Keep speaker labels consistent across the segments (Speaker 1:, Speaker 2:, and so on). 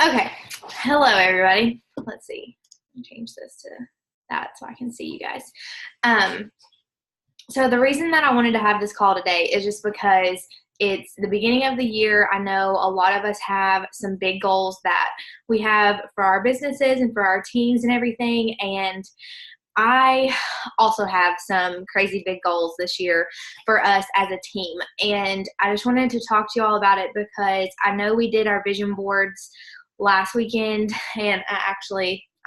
Speaker 1: Okay. Hello, everybody. Let's see. Let me change this to that so I can see you guys. So the reason that I wanted to have this call today is just because it's the beginning of the year. I know a lot of us have some big goals that we have for our businesses and for our teams and everything. And I also have some crazy big goals this year for us as a team. And I just wanted to talk to you all about it because I know we did our vision boards last weekend, and I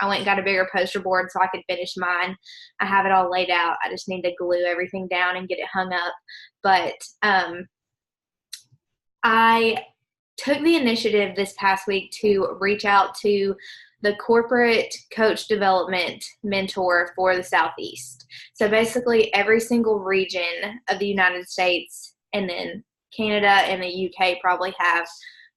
Speaker 1: went and got a bigger poster board so I could finish mine. I have it all laid out. I just need to glue everything down and get it hung up. But I took the initiative this past week to reach out to the corporate coach development mentor for the Southeast. So basically every single region of the United States, and then Canada and the UK probably have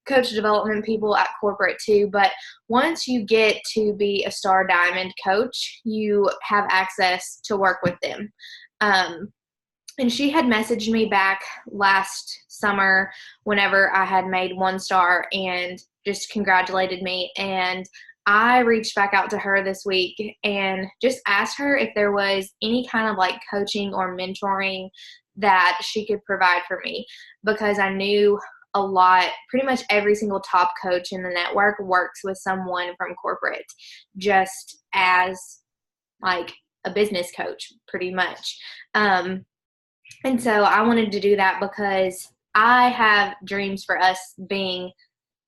Speaker 1: coach development people at corporate too. But once you get to be a Star Diamond coach, you have access to work with them. And she had messaged me back last summer whenever I had made 1 star and just congratulated me. And I reached back out to her this week and just asked her if there was any kind of like coaching or mentoring that she could provide for me, because I knew pretty much every single top coach in the network works with someone from corporate, just as like a business coach pretty much. And so I wanted to do that because I have dreams for us being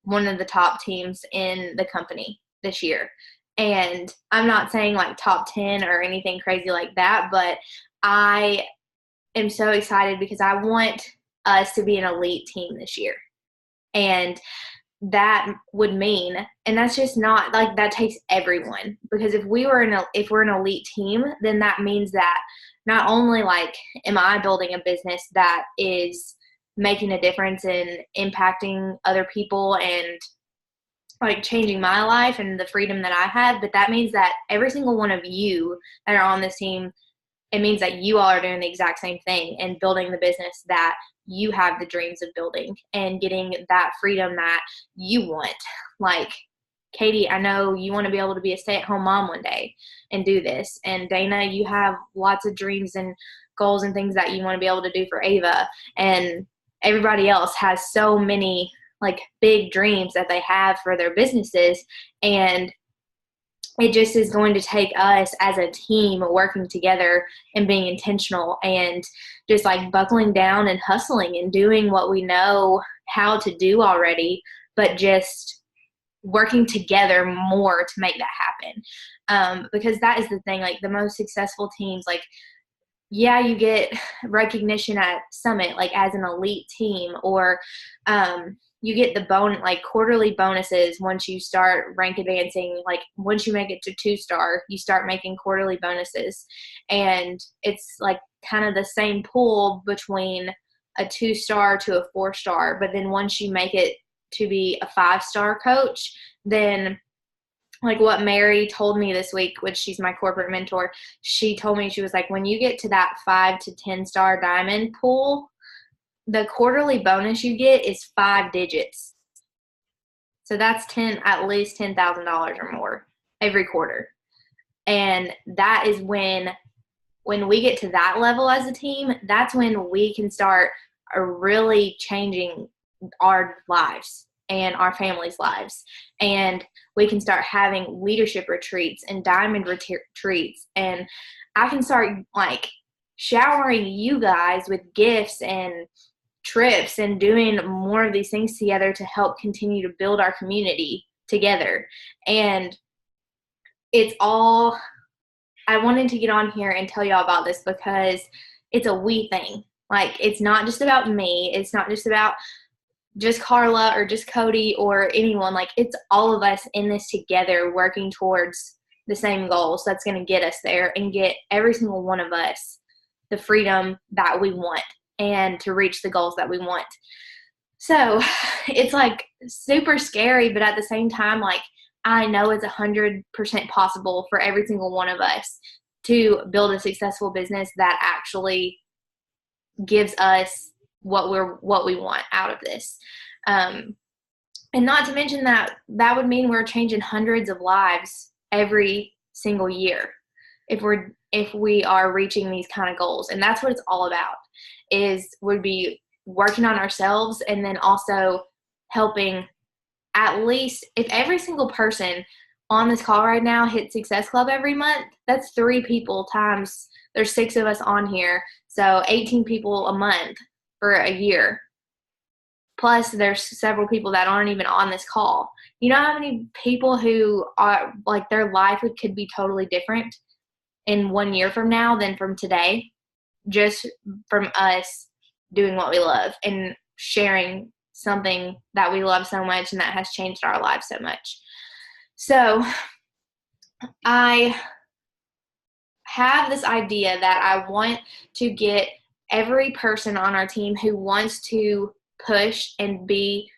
Speaker 1: one of the top teams in the company this year. And I'm not saying like top 10 or anything crazy like that, but I am so excited because I want us to be an elite team this year. And that would mean, and that's just not like, that takes everyone, because if we're an elite team, then that means that not only like am I building a business that is making a difference in impacting other people and like changing my life and the freedom that I have, but that means that every single one of you that are on this team, it means that you all are doing the exact same thing and building the business that you have the dreams of building and getting that freedom that you want. Like, Katie, I know you want to be able to be a stay-at-home mom one day and do this. And Dana, you have lots of dreams and goals and things that you want to be able to do for Ava. And everybody else has so many like big dreams that they have for their businesses. And it just is going to take us as a team working together and being intentional and just like buckling down and hustling and doing what we know how to do already, but just working together more to make that happen. Because that is the thing, like the most successful teams, like, yeah, you get recognition at Summit, like as an elite team, or you get the quarterly bonuses once you start rank advancing. Like once you make it to 2-star, you start making quarterly bonuses. And it's like kind of the same pool between a 2-star to a 4-star. But then once you make it to be a 5-star coach, then like what Mary told me this week, which she's my corporate mentor, she told me, she was like, when you get to that 5 to 10-star diamond pool, the quarterly bonus you get is 5 digits. So that's at least $10,000 or more every quarter. And that is when we get to that level as a team, that's when we can start really changing our lives and our families' lives. And we can start having leadership retreats and diamond retreats. And I can start like showering you guys with gifts and trips and doing more of these things together to help continue to build our community together. And I wanted to get on here and tell y'all about this because it's a we thing. Like, it's not just about me. It's not just about just Carla or just Cody or anyone. Like, it's all of us in this together working towards the same goals. That's going to get us there and get every single one of us the freedom that we want and to reach the goals that we want. So it's like super scary, but at the same time, like, I know it's 100% possible for every single one of us to build a successful business that actually gives us what we want out of this. And not to mention that that would mean we're changing hundreds of lives every single year if we are reaching these kind of goals. And that's what it's all about, would be working on ourselves, and then also helping, at least if every single person on this call right now hit Success Club every month, that's 3 people times, there's 6 of us on here, so 18 people a month for a year. Plus, there's several people that aren't even on this call. You know how many people who are, like, their life could be totally different in 1 year from now than from today, just from us doing what we love and sharing something that we love so much and that has changed our lives so much. So I have this idea that I want to get every person on our team who wants to push and be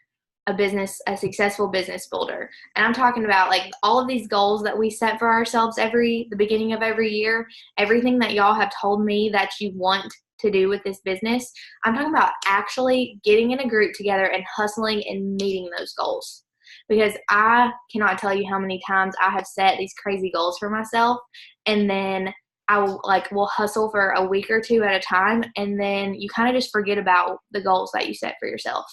Speaker 1: a successful business builder. And I'm talking about like all of these goals that we set for ourselves the beginning of every year, everything that y'all have told me that you want to do with this business. I'm talking about actually getting in a group together and hustling and meeting those goals. Because I cannot tell you how many times I have set these crazy goals for myself, and then I will hustle for a week or 2 at a time, and then you kind of just forget about the goals that you set for yourself.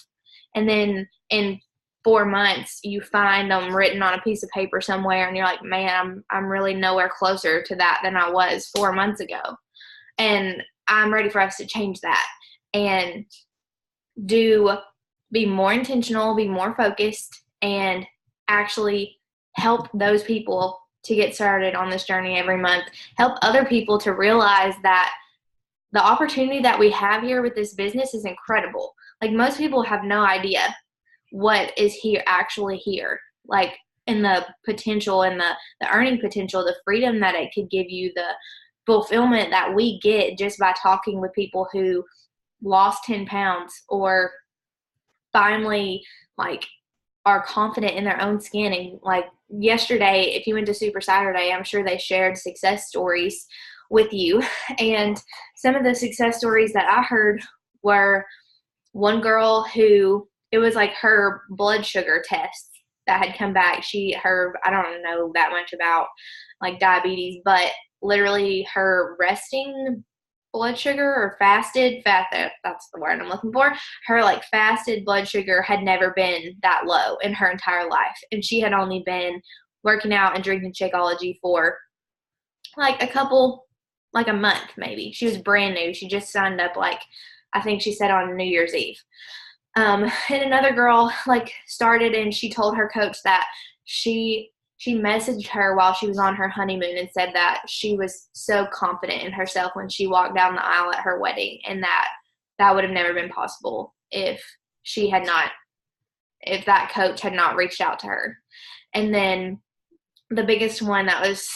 Speaker 1: And then in 4 months, you find them written on a piece of paper somewhere, and you're like, man, I'm really nowhere closer to that than I was 4 months ago. And I'm ready for us to change that and be more intentional, be more focused, and actually help those people to get started on this journey every month. Help other people to realize that the opportunity that we have here with this business is incredible. Like, most people have no idea what is actually here. Like, in the potential and the earning potential, the freedom that it could give you, the fulfillment that we get just by talking with people who lost 10 pounds or finally are confident in their own skin. And like yesterday, if you went to Super Saturday, I'm sure they shared success stories with you. And some of the success stories that I heard were one girl who, it was like her blood sugar test that had come back. I don't know that much about like diabetes, but literally her resting blood sugar or that's the word I'm looking for. Her fasted blood sugar had never been that low in her entire life. And she had only been working out and drinking Shakeology for a month maybe. She was brand new. She just signed up I think she said on New Year's Eve. And another girl started, and she told her coach that she messaged her while she was on her honeymoon and said that she was so confident in herself when she walked down the aisle at her wedding, and that would have never been possible if that coach had not reached out to her. And then the biggest one that was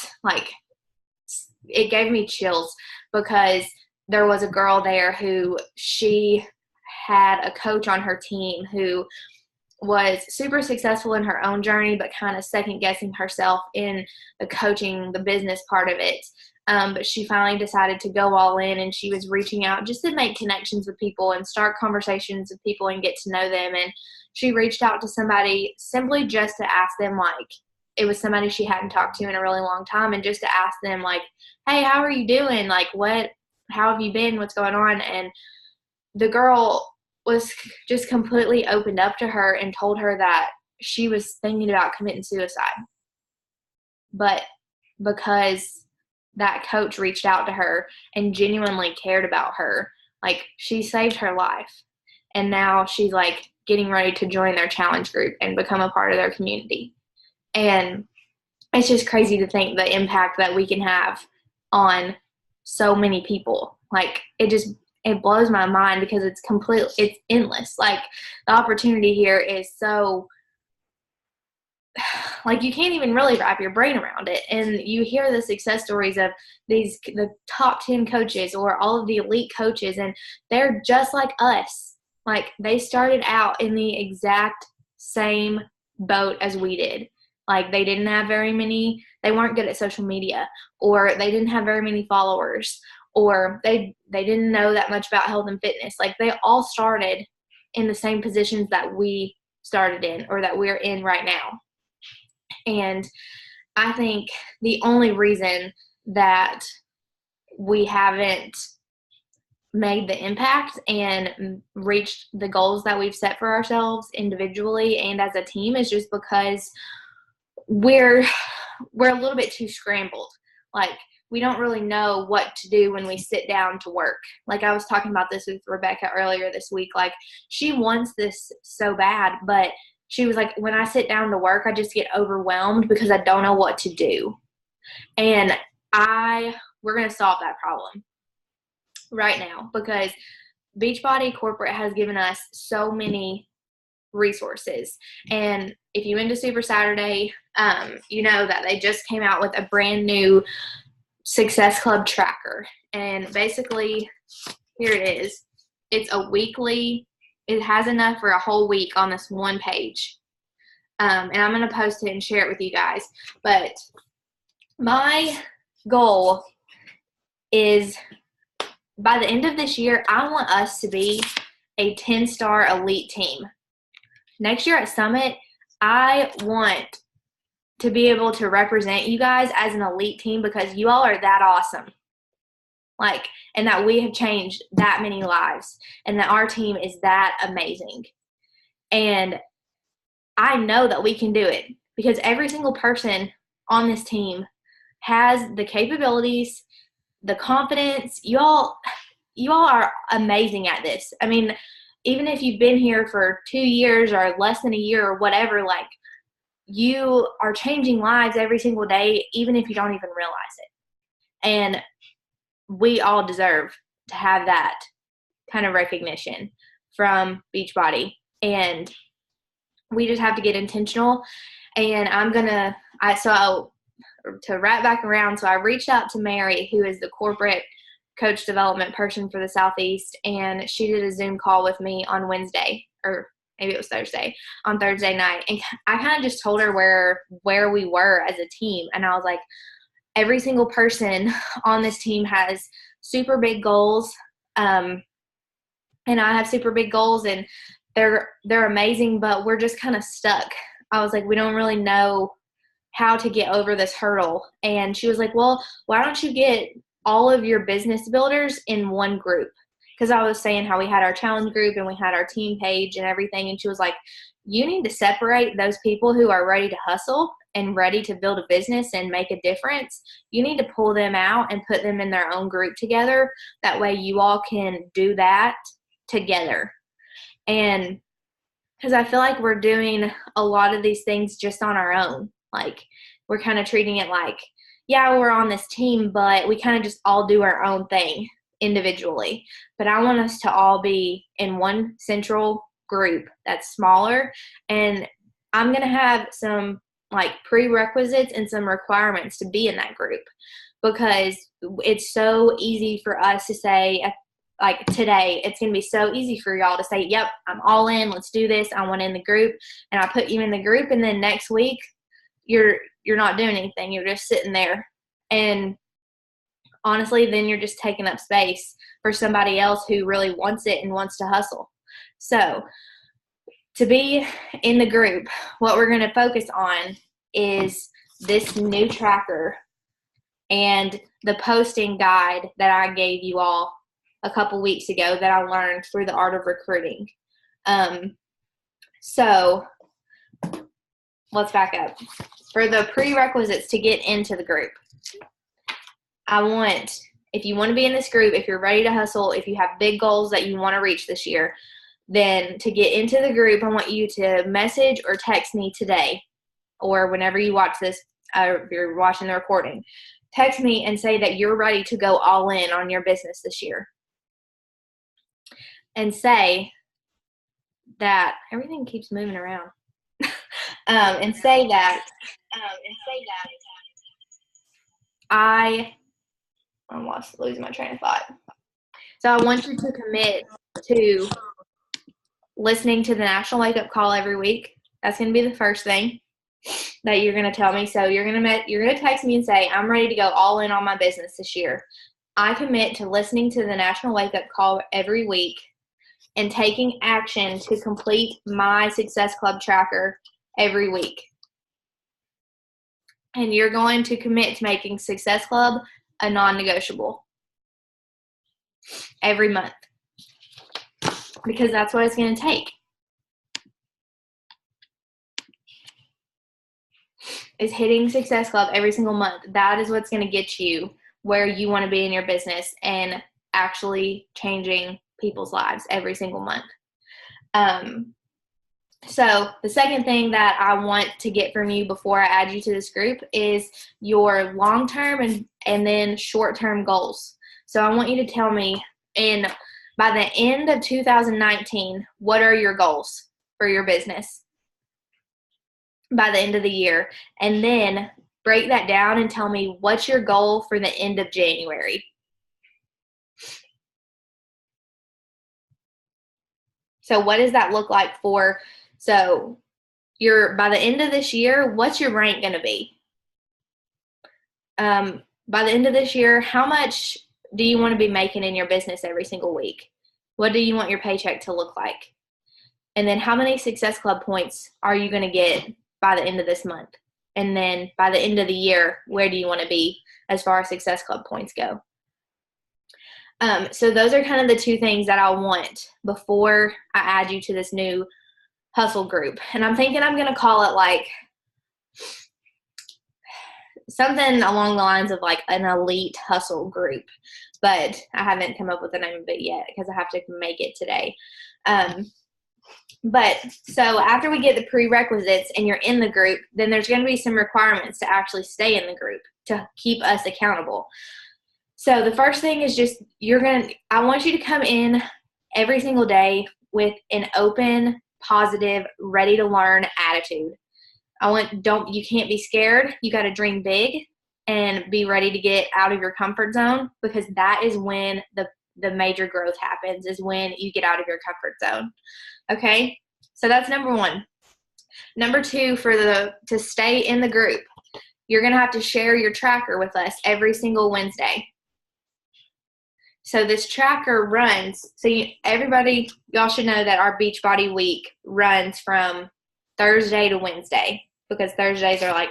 Speaker 1: it gave me chills, because there was a girl there who she had a coach on her team who was super successful in her own journey, but kind of second guessing herself in the coaching, the business part of it. But she finally decided to go all in, and she was reaching out just to make connections with people and start conversations with people and get to know them. And she reached out to somebody simply just to ask them, it was somebody she hadn't talked to in a really long time, and just to ask them hey, how are you doing? How have you been? What's going on? And the girl was just completely opened up to her and told her that she was thinking about committing suicide. But because that coach reached out to her and genuinely cared about her, she saved her life. And now she's getting ready to join their challenge group and become a part of their community. And it's just crazy to think the impact that we can have on so many people. It blows my mind, because it's endless. The opportunity here is so, you can't even really wrap your brain around it. And you hear the success stories of the top 10 coaches or all of the elite coaches, and they're just like us. They started out in the exact same boat as we did. They didn't have they weren't good at social media, or they didn't have very many followers, or they didn't know that much about health and fitness. They all started in the same positions that we started in, or that we're in right now. And I think the only reason that we haven't made the impact and reached the goals that we've set for ourselves individually and as a team is just because we're a little bit too scrambled. Like, we don't really know what to do when we sit down to work. Like, I was talking about this with Rebecca earlier this week. Like, she wants this so bad, but she was like, when I sit down to work, I just get overwhelmed because I don't know what to do. And we're going to solve that problem right now, because Beachbody Corporate has given us so many resources. And if you went to Super Saturday, you know that they just came out with a brand new Success Club tracker. And basically, here it is. It's a weekly, it has enough for a whole week on this one page. And I'm going to post it and share it with you guys. But my goal is, by the end of this year, I want us to be a 10-star elite team. Next year at Summit, I want to be able to represent you guys as an elite team, because you all are that awesome. Like, and that we have changed that many lives, and that our team is that amazing. And I know that we can do it, because every single person on this team has the capabilities, the confidence. You all are amazing at this. I mean, even if you've been here for 2 years or less than a year or whatever, like, you are changing lives every single day, even if you don't even realize it. And we all deserve to have that kind of recognition from Beachbody. And we just have to get intentional. And to wrap back around, so I reached out to Mary, who is the corporate coach development person for the Southeast, and she did a Zoom call with me on Wednesday, or maybe it was Thursday, on Thursday night. And I kind of just told her where we were as a team. And I was like, every single person on this team has super big goals. And I have super big goals, and they're amazing, but we're just kind of stuck. I was like, we don't really know how to get over this hurdle. And she was like, well, why don't you get all of your business builders in one group? Because I was saying how we had our challenge group and we had our team page and everything. And she was like, you need to separate those people who are ready to hustle and ready to build a business and make a difference. You need to pull them out and put them in their own group together. That way you all can do that together. And because I feel like we're doing a lot of these things just on our own. Like, we're kind of treating it like, yeah, we're on this team, but we kind of just all do our own thing individually. But I want us to all be in one central group that's smaller. And I'm going to have some like prerequisites and some requirements to be in that group, because it's so easy for us to say, like today, it's going to be so easy for y'all to say, yep, I'm all in, let's do this, I want in the group. And I put you in the group, and then next week you're not doing anything. You're just sitting there. And honestly, then you're just taking up space for somebody else who really wants it and wants to hustle. So to be in the group, what we're going to focus on is this new tracker and the posting guide that I gave you all a couple weeks ago that I learned through the Art of Recruiting. So let's back up. For the prerequisites to get into the group, if you want to be in this group, if you're ready to hustle, if you have big goals that you want to reach this year, then to get into the group, I want you to message or text me today, or whenever you watch this, if you're watching the recording, text me and say that you're ready to go all in on your business this year. And say that everything keeps moving around. And say that I'm losing my train of thought. So I want you to commit to listening to the National Wake Up Call every week. That's going to be the first thing that you're going to tell me. So you're going to text me and say, I'm ready to go all in on my business this year. I commit to listening to the National Wake Up Call every week and taking action to complete my Success Club tracker every week. And you're going to commit to making Success Club a non-negotiable every month, because that's what it's going to take. Is hitting Success Club every single month. That is what's going to get you where you want to be in your business and actually changing people's lives every single month. So the second thing that I want to get from you before I add you to this group is your long-term and then short-term goals. So I want you to tell me, by the end of 2019, what are your goals for your business by the end of the year? And then break that down and tell me what's your goal for the end of January. So what does that look like for, so by the end of this year, what's your rank going to be? By the end of this year, how much do you want to be making in your business every single week? What do you want your paycheck to look like? And then how many Success Club points are you going to get by the end of this month? And then by the end of the year, where do you want to be as far as Success Club points go? So those are kind of the two things that I want before I add you to this new hustle group. And I'm thinking I'm going to call it like something along the lines of like an elite hustle group. But I haven't come up with the name of it yet because I have to make it today. But so after we get the prerequisites and you're in the group, then there's going to be some requirements to actually stay in the group to keep us accountable. So the first thing is just I want you to come in every single day with an open, positive, ready to learn attitude. You can't be scared. You got to dream big and be ready to get out of your comfort zone, because that is when the major growth happens, is when you get out of your comfort zone. Okay? So that's number one. Number two, to stay in the group, you're going to have to share your tracker with us every single Wednesday. So this tracker runs, y'all should know that our Beachbody week runs from Thursday to Wednesday, because Thursdays are like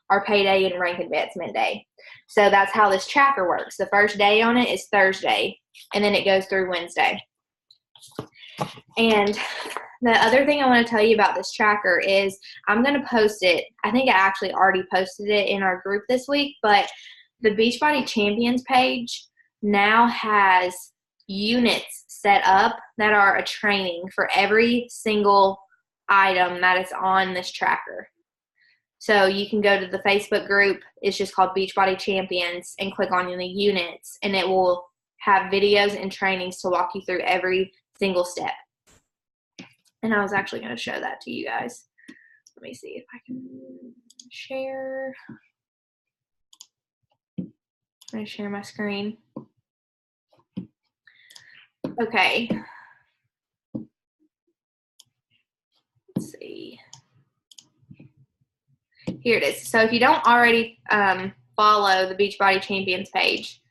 Speaker 1: our payday and rank advancement day. So that's how this tracker works. The first day on it is Thursday, and then it goes through Wednesday. And the other thing I want to tell you about this tracker is I'm going to post it. I think I actually already posted it in our group this week, but the Beachbody Champions page now has units set up that are a training for every single item that is on this tracker. So you can go to the Facebook group. It's just called Beachbody Champions, and click on the units, and it will have videos and trainings to walk you through every single step. And I was actually going to show that to you guys. Let me see if I can share. I'm going to share my screen. Okay. Let's see. Here it is. So if you don't already follow the Beachbody Champions page,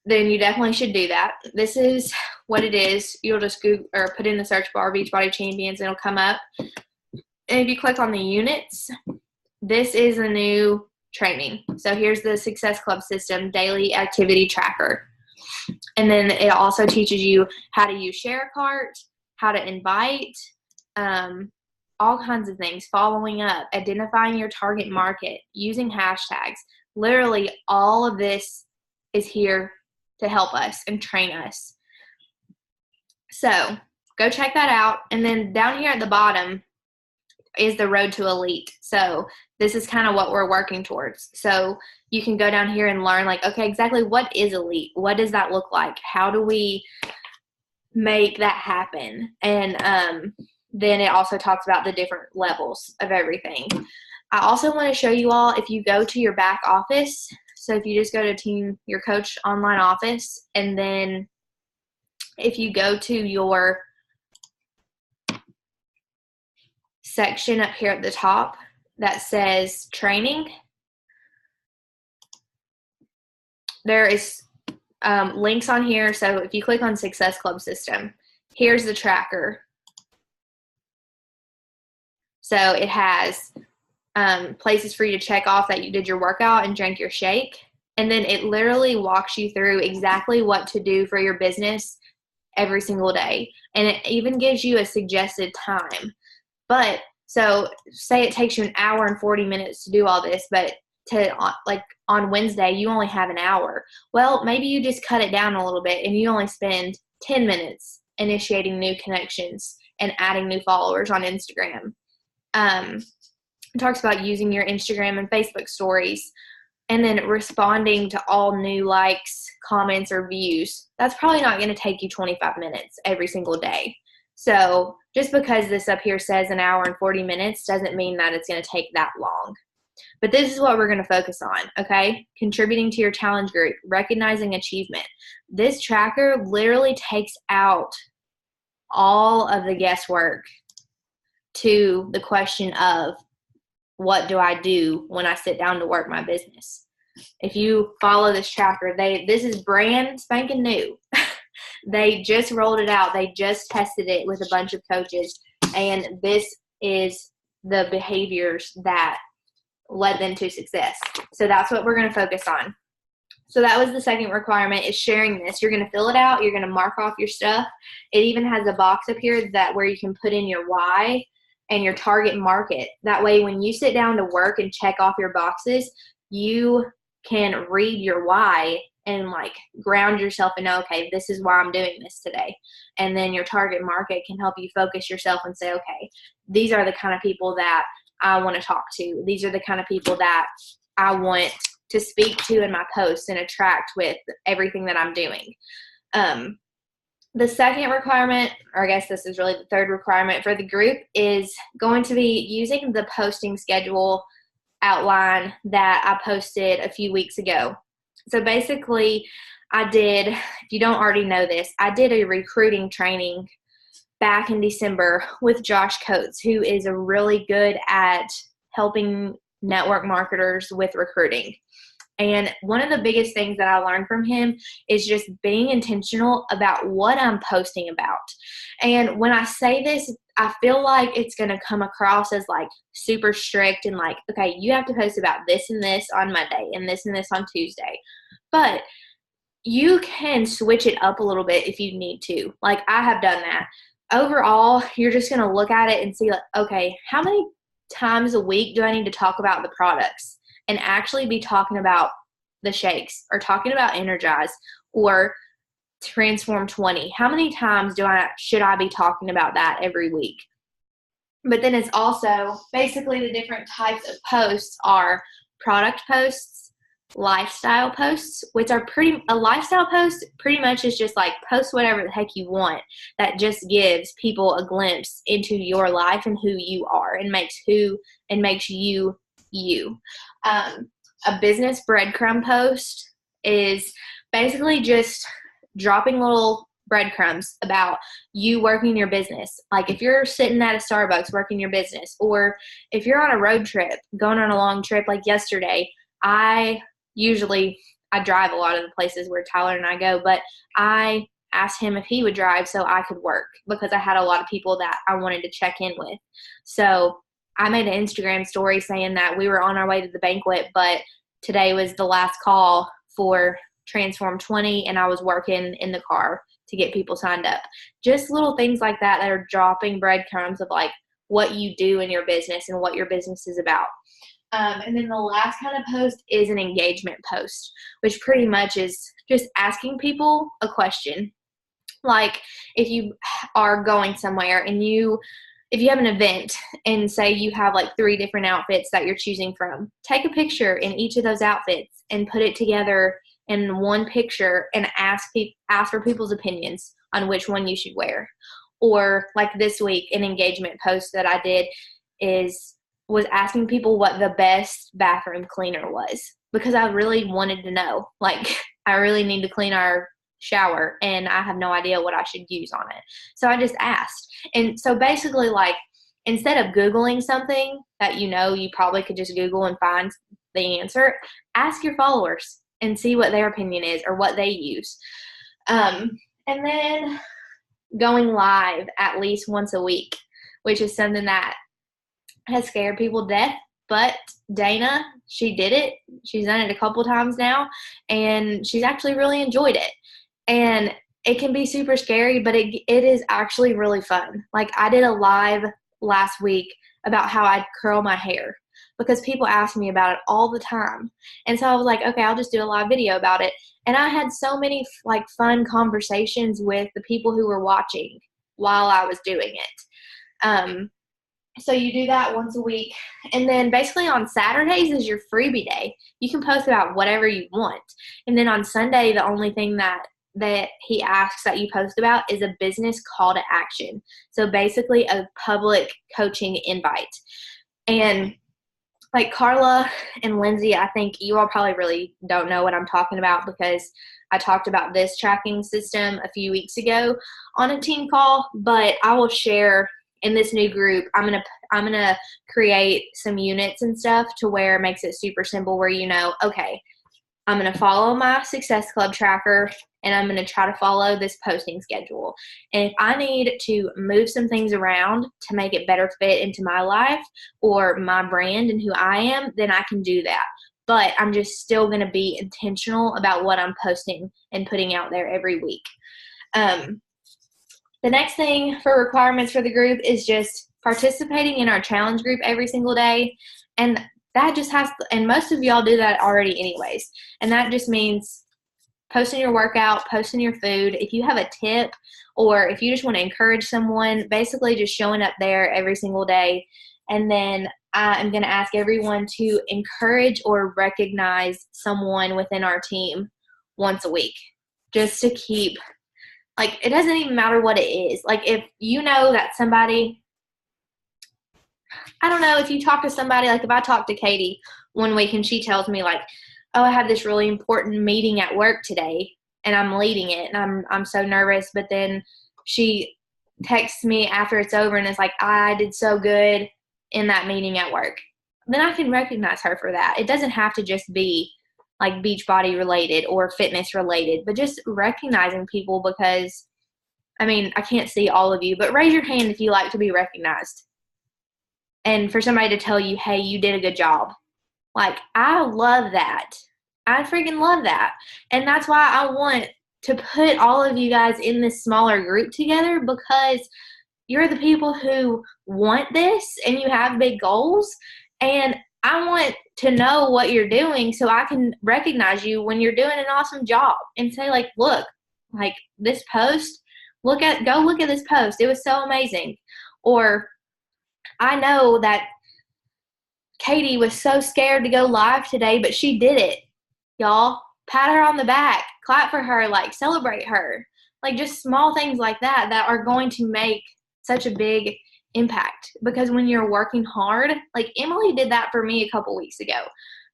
Speaker 1: then you definitely should do that. This is what it is. You'll just Google or put in the search bar Beachbody Champions, and it'll come up. And if you click on the units, this is a new training. So here's the Success Club System Daily Activity Tracker. And then it also teaches you how to use Share a Cart, how to invite, all kinds of things, following up, identifying your target market, using hashtags. Literally all of this is here to help us and train us. So go check that out. And then down here at the bottom is the Road to Elite. So this is kind of what we're working towards. So you can go down here and learn, like, okay, exactly what is elite? What does that look like? How do we make that happen? And then it also talks about the different levels of everything. I also want to show you all, if you go to your back office, so if you just go to Team Your Coach online office, and then if you go to your section up here at the top that says training, there is links on here. So if you click on Success Club System, Here's the tracker. So it has places for you to check off that you did your workout and drank your shake. And then it literally walks you through exactly what to do for your business every single day. And it even gives you a suggested time. But so say it takes you an hour and 40 minutes to do all this, but on Wednesday, you only have an hour. Well, maybe you just cut it down a little bit and you only spend 10 minutes initiating new connections and adding new followers on Instagram. It talks about using your Instagram and Facebook stories and then responding to all new likes, comments, or views. That's probably not going to take you 25 minutes every single day. So just because this up here says an hour and 40 minutes doesn't mean that it's going to take that long. But this is what we're going to focus on, okay? Contributing to your challenge group, recognizing achievement. This tracker literally takes out all of the guesswork to the question of, what do I do when I sit down to work my business? If you follow this tracker, this is brand spanking new. They just rolled it out. They just tested it with a bunch of coaches, and this is the behaviors that led them to success. So that's what we're going to focus on. So that was the second requirement, is sharing this. You're going to fill it out. You're going to mark off your stuff. It even has a box up here where you can put in your why and your target market. That way, when you sit down to work and check off your boxes, you can read your why and ground yourself and know, okay, this is why I'm doing this today. And then your target market can help you focus yourself and say, okay, these are the kind of people that I want to talk to. These are the kind of people that I want to speak to in my posts and attract with everything that I'm doing. The second requirement, or I guess this is really the third requirement for the group, is going to be using the posting schedule outline that I posted a few weeks ago. So basically, if you don't already know this, I did a recruiting training back in December with Josh Coates, who is really good at helping network marketers with recruiting. And one of the biggest things that I learned from him is just being intentional about what I'm posting about. And when I say this, I feel like it's going to come across as super strict and okay, you have to post about this and this on Monday and this on Tuesday. But you can switch it up a little bit if you need to. I have done that. Overall, you're just going to look at it and see okay, how many times a week do I need to talk about the products and actually be talking about the shakes or talking about Energize or Transform 20? How many times should I be talking about that every week? But then it's also basically the different types of posts are product posts, lifestyle posts, which are a lifestyle post pretty much is just post whatever the heck you want. That just gives people a glimpse into your life and who you are and makes you you. A business breadcrumb post is basically just dropping little breadcrumbs about you working your business. If you're sitting at a Starbucks working your business, or if you're on a road trip, going on a long trip like yesterday, I drive a lot of the places where Tyler and I go, but I asked him if he would drive so I could work because I had a lot of people that I wanted to check in with. So I made an Instagram story saying that we were on our way to the banquet, but today was the last call for Transform 20, and I was working in the car to get people signed up. Just little things like that are dropping breadcrumbs of what you do in your business and what your business is about. And then the last kind of post is an engagement post, which pretty much is just asking people a question. If you are going somewhere and if you have an event and say you have 3 different outfits that you're choosing from, take a picture in each of those outfits and put it together in one picture and ask for people's opinions on which one you should wear. Or this week, an engagement post that I did was asking people what the best bathroom cleaner was, because I really wanted to know. I really need to clean our shower and I have no idea what I should use on it. So I just asked. And so basically instead of Googling something that you probably could just Google and find the answer, ask your followers and see what their opinion is or what they use. And then going live at least once a week, which is something that has scared people to death. But Dana, she did it. She's done it a couple times now, and she's actually really enjoyed it. And it can be super scary, but it is actually really fun. Like, I did a live last week about how I curl my hair because people ask me about it all the time. And so I was like, okay, I'll just do a live video about it. And I had so many like fun conversations with the people who were watching while I was doing it. So you do that once a week. And then basically on Saturdays is your freebie day. You can post about whatever you want. And then on Sunday, the only thing that he asks that you post about is a business call to action. So basically a public coaching invite. And like Carla and Lindsay, I think you all probably really don't know what I'm talking about because I talked about this tracking system a few weeks ago on a team call, but I will share in this new group. I'm gonna create some units and stuff to where it makes it super simple where you know, okay, I'm going to follow my Success Club tracker, and I'm going to try to follow this posting schedule. And if I need to move some things around to make it better fit into my life or my brand and who I am, then I can do that. But I'm just still going to be intentional about what I'm posting and putting out there every week. The next thing for requirements for the group is just participating in our challenge group every single day. And that just and most of y'all do that already anyways. And that just means posting your workout, posting your food. If you have a tip or if you just want to encourage someone, basically just showing up there every single day. And then I am going to ask everyone to encourage or recognize someone within our team once a week, just to keep, like, it doesn't even matter what it is. Like, if you know that somebody, I don't know, if you talk to somebody, like if I talk to Katie one week and she tells me like, oh, I have this really important meeting at work today and I'm leading it and I'm so nervous, but then she texts me after it's over and it's like, I did so good in that meeting at work. Then I can recognize her for that. It doesn't have to just be like Beachbody related or fitness related, but just recognizing people because, I mean, I can't see all of you, but raise your hand if you like to be recognized. And for somebody to tell you, hey, you did a good job. Like, I love that. I freaking love that. And that's why I want to put all of you guys in this smaller group together because you're the people who want this and you have big goals. And I want to know what you're doing so I can recognize you when you're doing an awesome job and say, like, look, like this post, go look at this post. It was so amazing. Or I know that Katie was so scared to go live today, but she did it. Y'all, pat her on the back, clap for her, like celebrate her. Like just small things like that are going to make such a big impact. Because when you're working hard, like Emily did that for me a couple weeks ago.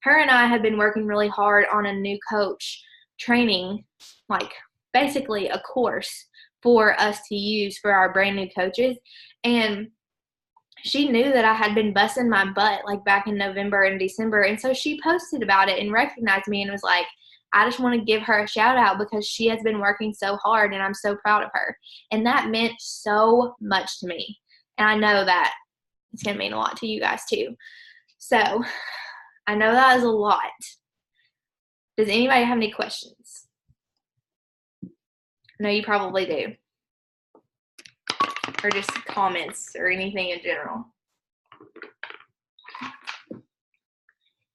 Speaker 1: Her and I have been working really hard on a new coach training, like basically a course for us to use for our brand new coaches. And she knew that I had been busting my butt like back in November and December. And so she posted about it and recognized me and was like, I just want to give her a shout out because she has been working so hard and I'm so proud of her. And that meant so much to me. And I know that it's going to mean a lot to you guys too. So I know that is a lot. Does anybody have any questions? I know you probably do. Or just comments or anything in general.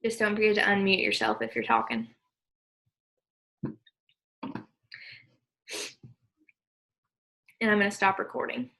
Speaker 1: Just don't forget to unmute yourself if you're talking. And I'm going to stop recording.